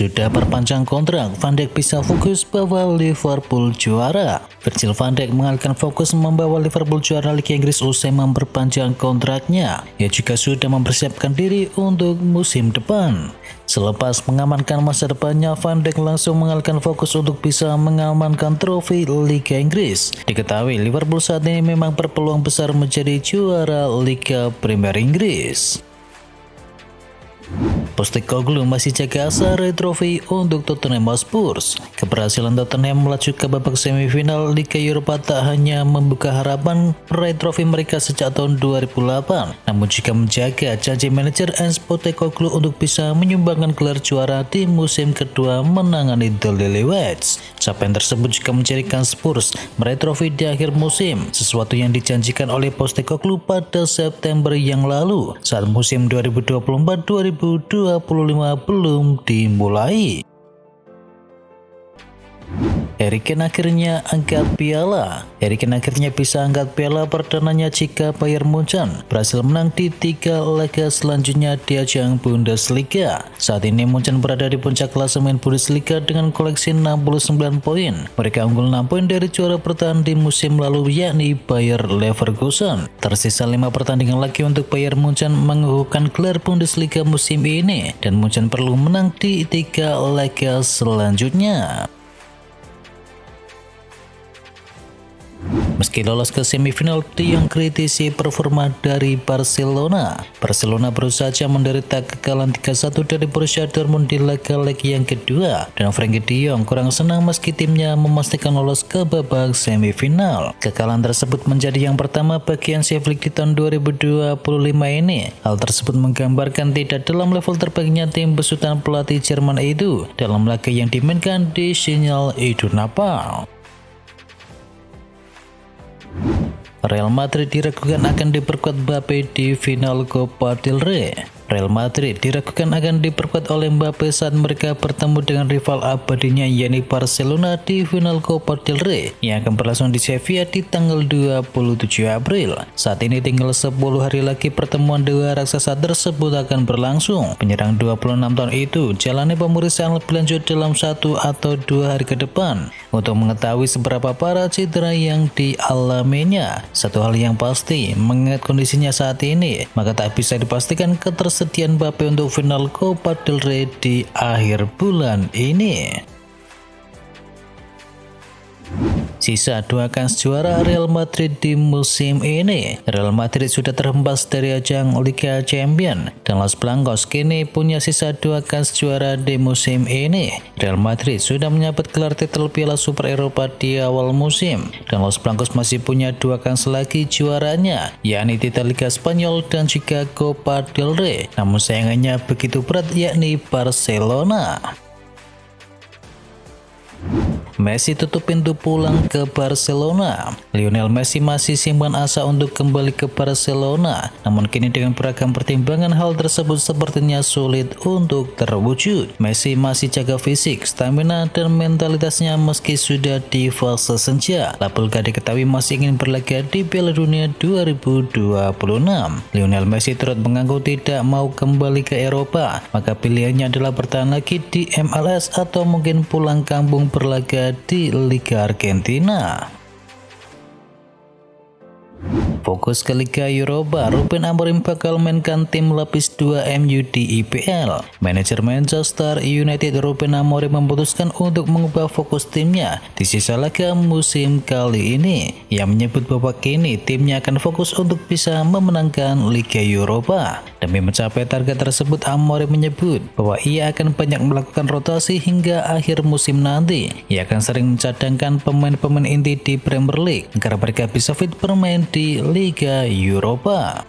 Sudah perpanjang kontrak, Van Dijk bisa fokus bawa Liverpool juara. Virgil van Dijk mengalihkan fokus membawa Liverpool juara Liga Inggris usai memperpanjang kontraknya. Ia juga sudah mempersiapkan diri untuk musim depan. Selepas mengamankan masa depannya, Van Dijk langsung mengalihkan fokus untuk bisa mengamankan trofi Liga Inggris. Diketahui Liverpool saat ini memang berpeluang besar menjadi juara Liga Premier Inggris. Postecoglou masih jaga asa raih trofi untuk Tottenham Hotspur. Keberhasilan Tottenham melaju ke babak semifinal Liga Eropa tak hanya membuka harapan meraih trofi mereka sejak tahun 2008, namun juga menjaga janji manajer Ange Postecoglou untuk bisa menyumbangkan gelar juara di musim kedua menangani The Lilywhits. Capaian tersebut juga menjadikan Spurs meraih trofi di akhir musim, sesuatu yang dijanjikan oleh Postecoglou pada September yang lalu saat musim 2024-2025 belum dimulai. Harry Kane akhirnya angkat piala. Harry Kane akhirnya bisa angkat piala perdananya jika Bayern Munchen berhasil menang di 3 laga selanjutnya di ajang Bundesliga. Saat ini Munchen berada di puncak klasemen Bundesliga dengan koleksi 69 poin. Mereka unggul 6 poin dari juara bertahan di musim lalu yakni Bayer Leverkusen. Tersisa 5 pertandingan lagi untuk Bayern Munchen mengukuhkan gelar Bundesliga musim ini dan Munchen perlu menang di 3 laga selanjutnya. Meski lolos ke semifinal, De Jong kritisi performa dari Barcelona. Barcelona baru saja menderita kekalahan 3-1 dari Borussia Dortmund di laga-laga yang kedua, dan Frenkie De Jong kurang senang meski timnya memastikan lolos ke babak semifinal. Kekalahan tersebut menjadi yang pertama bagi Hansi Flick di tahun 2025 ini. Hal tersebut menggambarkan tidak dalam level terbaiknya tim besutan pelatih Jerman itu dalam laga yang dimainkan di Signal Iduna Park. Real Madrid diragukan akan diperkuat Mbappe di final Copa del Rey. Real Madrid diragukan akan diperkuat oleh Mbappe saat mereka bertemu dengan rival abadinya yakni Barcelona di final Copa del Rey yang akan berlangsung di Sevilla di tanggal 27 April. Saat ini tinggal 10 hari lagi pertemuan dua raksasa tersebut akan berlangsung. Penyerang 26 tahun itu jalani pemeriksaan lebih lanjut dalam 1 atau 2 hari ke depan untuk mengetahui seberapa parah cedera yang dialaminya. Satu hal yang pasti, mengingat kondisinya saat ini, maka tak bisa dipastikan ketersediaan Mbappe untuk final Copa del Rey di akhir bulan ini. Sisa 2 kans juara Real Madrid di musim ini. Real Madrid sudah terhempas dari ajang Liga Champions dan Los Blancos kini punya sisa 2 kans juara di musim ini. Real Madrid sudah menyabet gelar titel Piala Super Eropa di awal musim dan Los Blancos masih punya 2 kans lagi juaranya, yakni titel Liga Spanyol dan juga Copa del Rey. Namun saingannya begitu berat yakni Barcelona. Messi tutup pintu pulang ke Barcelona. Lionel Messi masih simpan asa untuk kembali ke Barcelona, namun kini dengan beragam pertimbangan hal tersebut sepertinya sulit untuk terwujud. Messi masih jaga fisik, stamina, dan mentalitasnya meski sudah di fase senja. Lapulga diketahui masih ingin berlaga di Piala Dunia 2026. Lionel Messi turut mengaku tidak mau kembali ke Eropa, maka pilihannya adalah bertahan lagi di MLS atau mungkin pulang kampung berlaga di Liga Argentina. Fokus ke Liga Eropa, Ruben Amorim bakal mainkan tim lapis 2 MU di IPL. Manajer Manchester United Ruben Amorim memutuskan untuk mengubah fokus timnya di sisa laga musim kali ini. Ia menyebut bahwa kini timnya akan fokus untuk bisa memenangkan Liga Eropa. Demi mencapai target tersebut, Amorim menyebut bahwa ia akan banyak melakukan rotasi hingga akhir musim nanti. Ia akan sering mencadangkan pemain-pemain inti di Premier League agar mereka bisa fit bermain di Liga Eropa.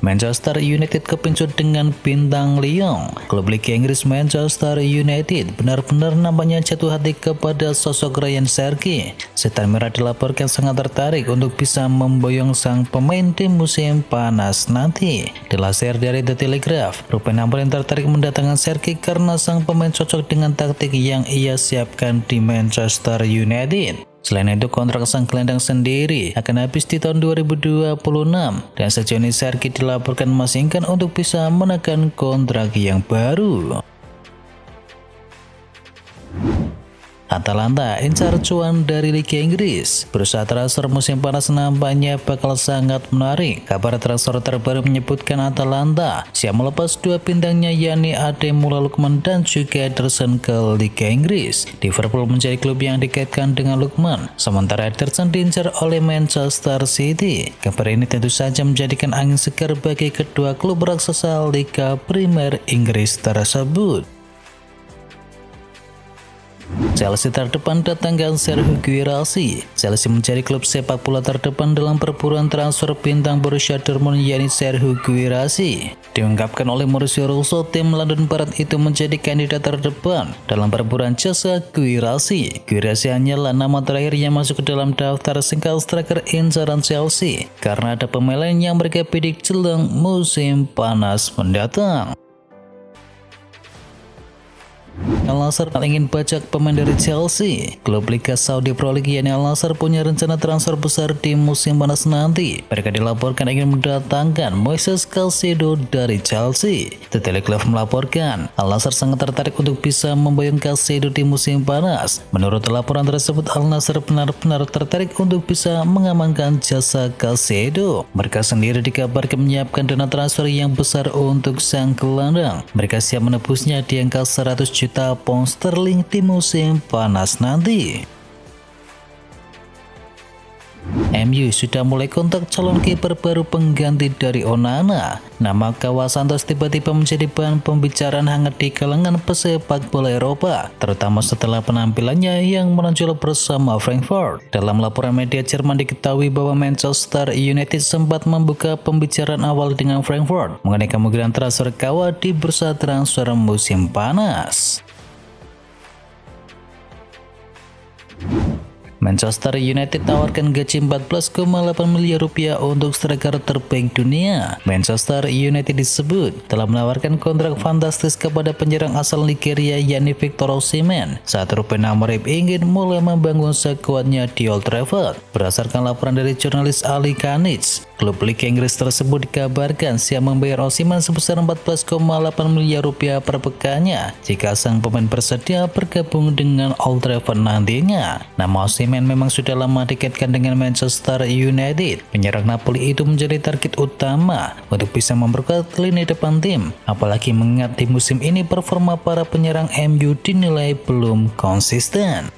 Manchester United kepincut dengan bintang Lyon. Klub Liga Inggris Manchester United benar-benar nampaknya jatuh hati kepada sosok Ryan Cherki. Setan Merah dilaporkan sangat tertarik untuk bisa memboyong sang pemain di musim panas nanti. Dilansir dari The Telegraph, Ruben Amorim tertarik mendatangkan Cherki karena sang pemain cocok dengan taktik yang ia siapkan di Manchester United. Selain itu, kontrak sang gelandang sendiri akan habis di tahun 2026 dan sejauh ini Sergei dilaporkan masih enggan untuk bisa menekan kontrak yang baru. Atalanta incar cuan dari Liga Inggris. Bursa transfer musim panas nampaknya bakal sangat menarik. Kabar transfer terbaru menyebutkan Atalanta siap melepas dua bintangnya yakni Ademola Lookman dan juga Ederson ke Liga Inggris. Liverpool menjadi klub yang dikaitkan dengan Lookman, sementara Ederson diincar oleh Manchester City. Kabar ini tentu saja menjadikan angin segar bagi kedua klub raksasa Liga Premier Inggris tersebut. Chelsea terdepan datangkan Serhou Guirassy. Chelsea menjadi klub sepak bola terdepan dalam perburuan transfer bintang Borussia Dortmund yakni Serhou Guirassy. Diungkapkan oleh Mauricio Russo, tim London Barat itu menjadi kandidat terdepan dalam perburuan jasa Guirassy. Guirassy hanyalah nama terakhir yang masuk ke dalam daftar single striker incaran Chelsea karena ada pemain lain yang mereka bidik jelang musim panas mendatang. Al-Nassr ingin bajak pemain dari Chelsea. Klub Liga Saudi Pro League yakni Al-Nassr punya rencana transfer besar di musim panas nanti. Mereka dilaporkan ingin mendatangkan Moises Caicedo dari Chelsea. The Telegraph melaporkan Al-Nassr sangat tertarik untuk bisa memboyong Caicedo di musim panas. Menurut laporan tersebut, Al-Nassr benar-benar tertarik untuk bisa mengamankan jasa Caicedo. Mereka sendiri dikabarkan menyiapkan dana transfer yang besar untuk sang gelandang. Mereka siap menebusnya di angka 100 juta pound sterling di musim panas nanti. MU sudah mulai kontak calon kiper baru pengganti dari Onana. Nama Kawa Santos tiba-tiba menjadi bahan pembicaraan hangat di kalangan pesepak bola Eropa, terutama setelah penampilannya yang menonjol bersama Frankfurt. Dalam laporan media Jerman diketahui bahwa Manchester United sempat membuka pembicaraan awal dengan Frankfurt mengenai kemungkinan transfer Kawa di bursa transfer musim panas. Manchester United tawarkan gaji 14,8 miliar rupiah untuk striker terbaik dunia. Manchester United disebut telah menawarkan kontrak fantastis kepada penyerang asal Nigeria yakni Victor Osimhen saat Ruben Amorim ingin mulai membangun skuadnya di Old Trafford. Berdasarkan laporan dari jurnalis Ali Kanich, klub Liga Inggris tersebut dikabarkan siap membayar Osimhen sebesar 14,8 miliar rupiah per pekannya jika sang pemain bersedia bergabung dengan Old Trafford nantinya. Nama Osimhen memang sudah lama dikaitkan dengan Manchester United. Penyerang Napoli itu menjadi target utama untuk bisa memperkuat lini depan tim, apalagi mengingat di musim ini performa para penyerang MU dinilai belum konsisten.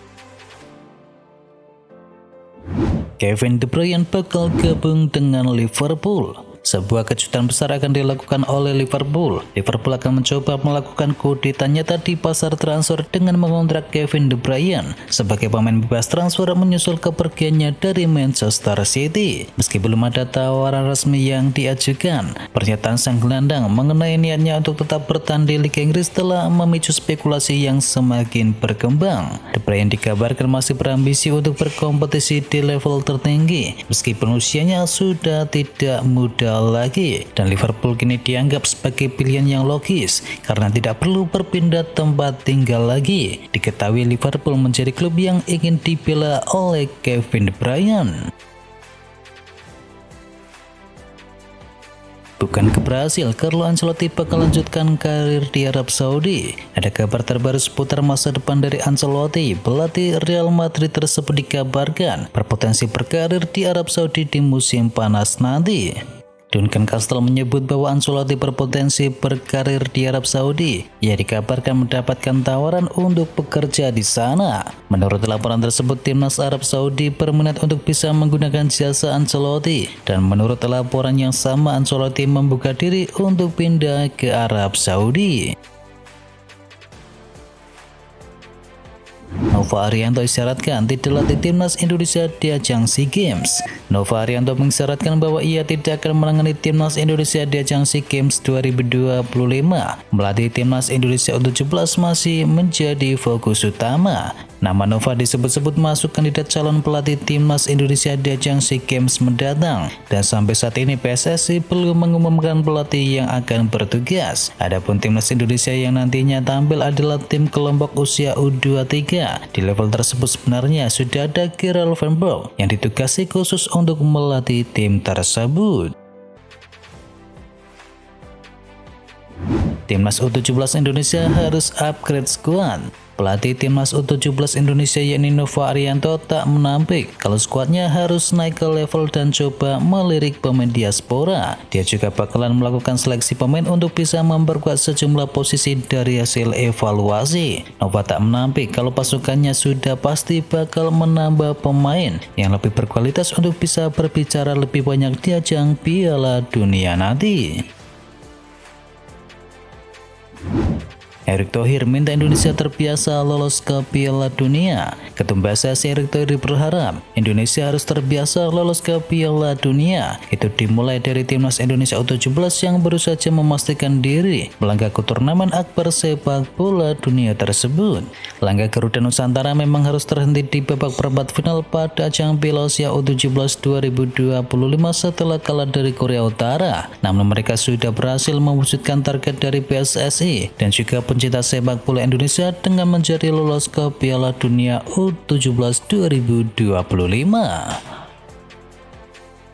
Kevin De Bruyne bakal gabung dengan Liverpool. Sebuah kejutan besar akan dilakukan oleh Liverpool. Liverpool akan mencoba melakukan kudeta nyata di pasar transfer dengan mengontrak Kevin De Bruyne sebagai pemain bebas transfer menyusul kepergiannya dari Manchester City. Meski belum ada tawaran resmi yang diajukan, pernyataan sang gelandang mengenai niatnya untuk tetap bertahan di Liga Inggris telah memicu spekulasi yang semakin berkembang. De Bruyne dikabarkan masih berambisi untuk berkompetisi di level tertinggi meskipun usianya sudah tidak muda lagi, dan Liverpool kini dianggap sebagai pilihan yang logis karena tidak perlu berpindah tempat tinggal lagi. Diketahui Liverpool menjadi klub yang ingin dibela oleh Kevin De Bruyne. Bukan keberhasil, Carlo Ancelotti bakal lanjutkan karir di Arab Saudi. Ada kabar terbaru seputar masa depan dari Ancelotti. Pelatih Real Madrid tersebut dikabarkan berpotensi berkarir di Arab Saudi di musim panas nanti. Duncan Castle menyebut bahwa Ancelotti berpotensi berkarir di Arab Saudi. Ia dikabarkan mendapatkan tawaran untuk bekerja di sana. Menurut laporan tersebut, timnas Arab Saudi berminat untuk bisa menggunakan jasa Ancelotti, dan menurut laporan yang sama Ancelotti membuka diri untuk pindah ke Arab Saudi. Nova Arianto isyaratkan tidak latih timnas Indonesia di ajang SEA Games. Nova Arianto mengisyaratkan bahwa ia tidak akan menangani timnas Indonesia di ajang SEA Games 2025. Melatih timnas Indonesia U17 masih menjadi fokus utama. Nama Nova disebut-sebut masuk kandidat calon pelatih timnas Indonesia di ajang SEA Games mendatang, dan sampai saat ini PSSI belum mengumumkan pelatih yang akan bertugas. Adapun timnas Indonesia yang nantinya tampil adalah tim kelompok usia U23. Di level tersebut sebenarnya sudah ada Kyril Vandenberg yang ditugasi khusus untuk melatih tim tersebut. Timnas U17 Indonesia harus upgrade skuad. Pelatih Timnas U17 Indonesia yakni Nova Arianto tak menampik kalau skuadnya harus naik ke level dan coba melirik pemain diaspora. Dia juga bakalan melakukan seleksi pemain untuk bisa memperkuat sejumlah posisi dari hasil evaluasi. Nova tak menampik kalau pasukannya sudah pasti bakal menambah pemain yang lebih berkualitas untuk bisa berbicara lebih banyak di ajang Piala Dunia nanti. Erick Thohir minta Indonesia terbiasa lolos ke Piala Dunia. Ketum PSSI Erick Thohir berharap Indonesia harus terbiasa lolos ke Piala Dunia. Itu dimulai dari timnas Indonesia U17 yang baru saja memastikan diri melangkah ke turnamen akbar sepak bola dunia tersebut. Langkah Garuda Nusantara memang harus terhenti di babak perempat final pada ajang Piala Asia U17 2025 setelah kalah dari Korea Utara. Namun mereka sudah berhasil mewujudkan target dari PSSI dan juga pencinta sepak bola Indonesia dengan menjadi lolos ke Piala Dunia U17 2025.